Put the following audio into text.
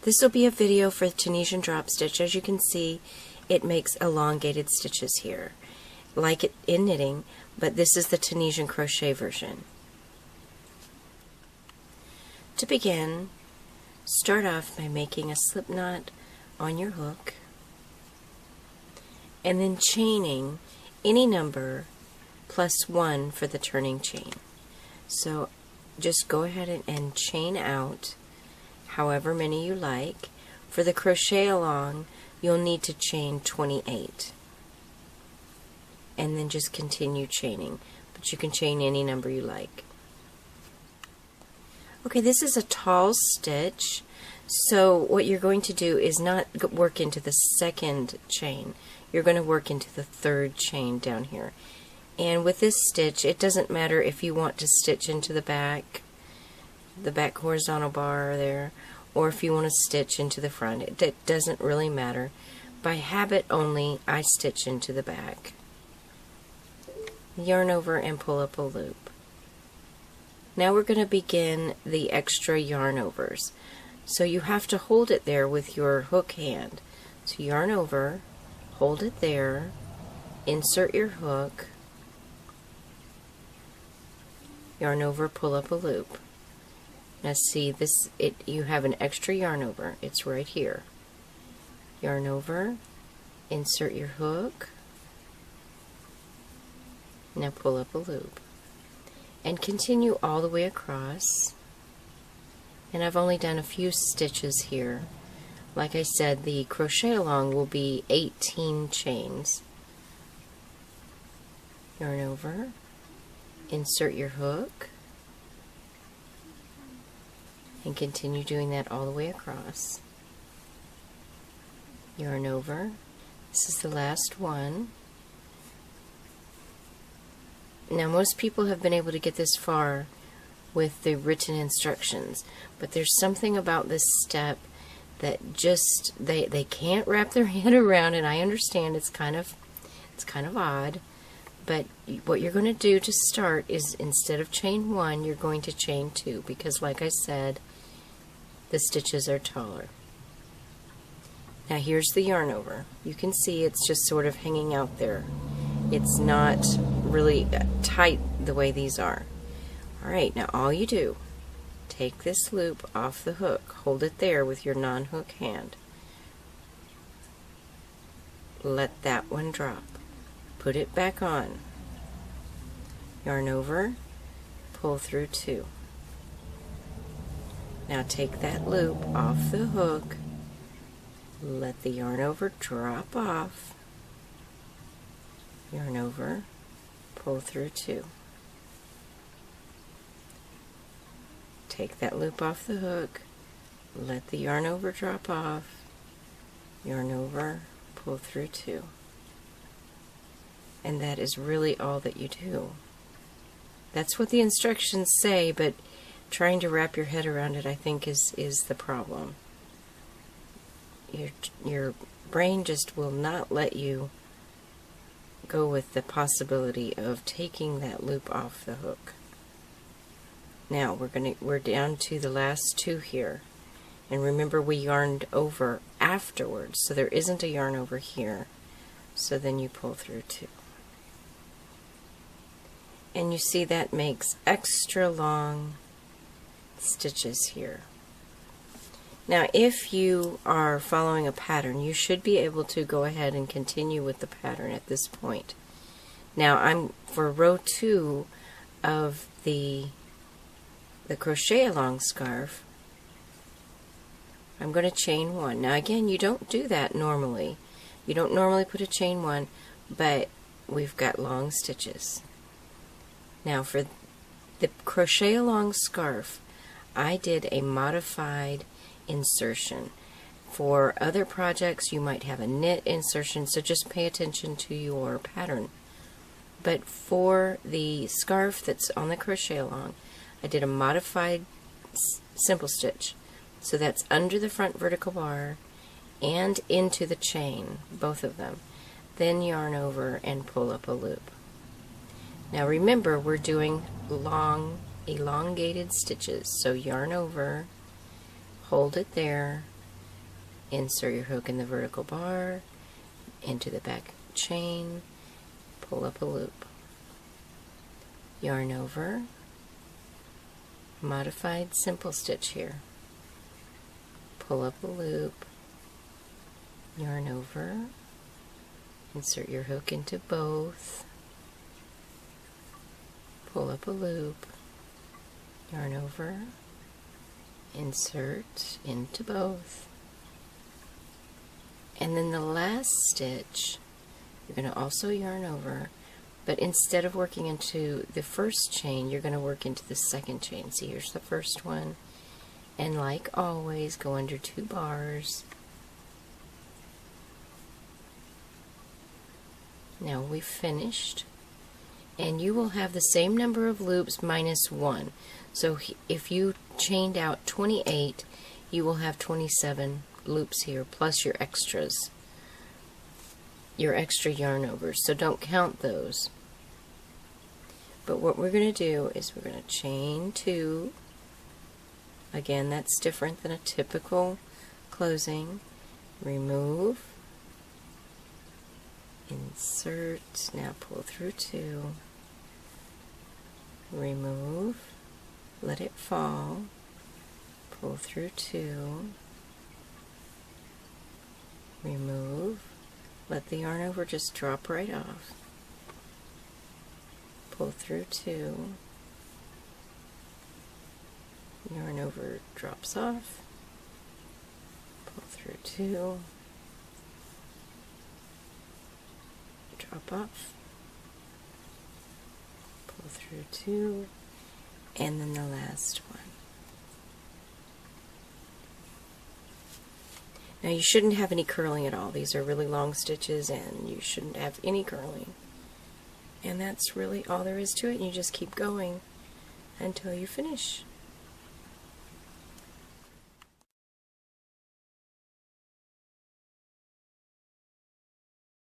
This will be a video for Tunisian drop stitch. As you can see, it makes elongated stitches here, like it in knitting, but this is the Tunisian crochet version. To begin, start off by making a slip knot on your hook and then chaining any number plus 1 for the turning chain. So just go ahead and chain out however many you like. For the crochet along, you'll need to chain 28. And then just continue chaining, but you can chain any number you like. Okay, this is a tall stitch, so what you're going to do is not work into the second chain. You're going to work into the third chain down here. And with this stitch, it doesn't matter if you want to stitch into the back horizontal bar there, or if you want to stitch into the front. It doesn't really matter. By habit only, I stitch into the back. Yarn over and pull up a loop. Now we're going to begin the extra yarn overs. So you have to hold it there with your hook hand. So yarn over, hold it there, insert your hook, yarn over, pull up a loop. Now see this, you have an extra yarn over. It's right here. Yarn over, insert your hook, now pull up a loop. And continue all the way across. And I've only done a few stitches here. Like I said, the crochet along will be 18 chains. Yarn over, insert your hook, and continue doing that all the way across. Yarn over. This is the last one. Now most people have been able to get this far with the written instructions, but there's something about this step that just they can't wrap their head around, and I understand it's kind of odd, but what you're going to do to start is instead of chain 1, you're going to chain 2, because like I said, the stitches are taller. Now here's the yarn over. You can see it's just sort of hanging out there. It's not really tight the way these are. Alright, now all you do, take this loop off the hook, hold it there with your non-hook hand. Let that one drop. Put it back on. Yarn over, pull through 2. Now take that loop off the hook, let the yarn over drop off, yarn over, pull through 2. Take that loop off the hook, let the yarn over drop off, yarn over, pull through 2. And that is really all that you do. That's what the instructions say, but trying to wrap your head around it, I think, is the problem. Your brain just will not let you go with the possibility of taking that loop off the hook. Now we're down to the last 2 here, and remember we yarned over afterwards, so there isn't a yarn over here. So then you pull through 2. And you see that makes extra long stitches here. Now if you are following a pattern, you should be able to go ahead and continue with the pattern at this point. Now I'm for row 2 of the crochet along scarf, I'm going to chain 1. Now again, you don't do that normally. You don't normally put a chain 1, but we've got long stitches. Now for the crochet along scarf, I did a modified insertion. For other projects, you might have a knit insertion, so just pay attention to your pattern. But for the scarf that's on the crochet along, I did a modified simple stitch. So that's under the front vertical bar and into the chain, both of them. Then yarn over and pull up a loop. Now remember, we're doing long elongated stitches, so yarn over, hold it there, insert your hook in the vertical bar, into the back chain, pull up a loop, yarn over, modified simple stitch here, pull up a loop, yarn over, insert your hook into both, pull up a loop, yarn over, insert into both, and then the last stitch you're going to also yarn over, but instead of working into the first chain, you're going to work into the second chain. See, here's the first one, and like always, go under 2 bars. Now we've finished, and you will have the same number of loops minus 1. So if you chained out 28, you will have 27 loops here, plus your extras, your extra yarn overs. So don't count those. But what we're going to do is we're going to chain 2. Again, that's different than a typical closing. Remove, insert, now pull through 2, remove, let it fall, pull through 2, remove, let the yarn over just drop right off, pull through 2, yarn over drops off, pull through 2, drop off, pull through 2, and then the last one. Now you shouldn't have any curling at all. These are really long stitches and you shouldn't have any curling. And that's really all there is to it. You just keep going until you finish.